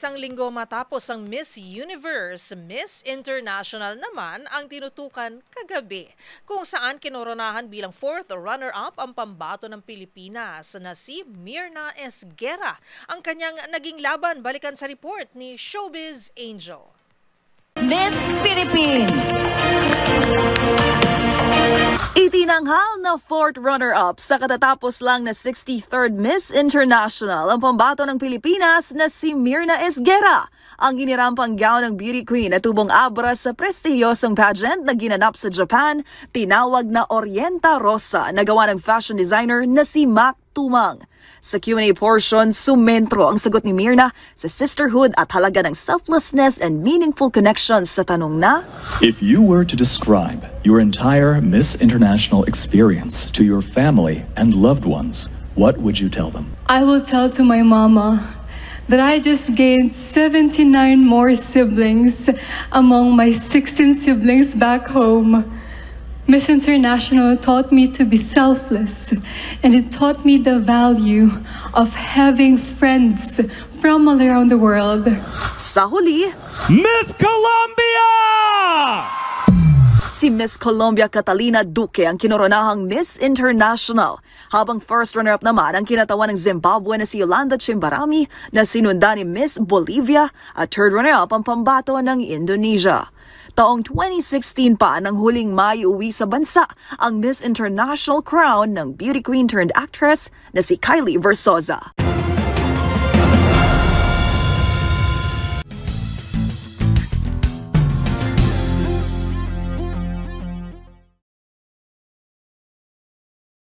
Isang linggo matapos ang Miss Universe, Miss International naman ang tinutukan kagabi, kung saan kinoronahan bilang fourth runner-up ang pambato ng Pilipinas na si Myrna Esguerra. Ang kanyang naging laban, balikan sa report ni Showbiz Angel. Miss Philippines! Itinanghal na fourth runner-up sa katatapos lang na 63rd Miss International ang pambato ng Pilipinas na si Myrna Esguerra. Ang ginirampang gown ng beauty queen at tubong abra sa prestihiyosong pageant na ginanap sa Japan, tinawag na Orienta Rosa na gawa ng fashion designer na si Mac Tumang. Sa Q&A portion, sumentro ang sagot ni Myrna sa sisterhood at halaga ng selflessness and meaningful connections sa tanong na, if you were to describe your entire Miss International experience to your family and loved ones, what would you tell them? I will tell to my mama that I just gained 79 more siblings among my 16 siblings back home. Miss International taught me to be selfless, and it taught me the value of having friends from all around the world. Sa huli, Miss Colombia! si Miss Colombia Catalina Duque ang kinoronahang Miss International, habang first runner-up naman ang kinatawan ng Zimbabwe na si Yolanda Chimbarami na sinundan ni Miss Bolivia at third runner-up ang pambato ng Indonesia. Taong 2016 pa nang huling maiuwi sa bansa ang Miss International crown ng beauty queen turned actress na si Kylie Versosa.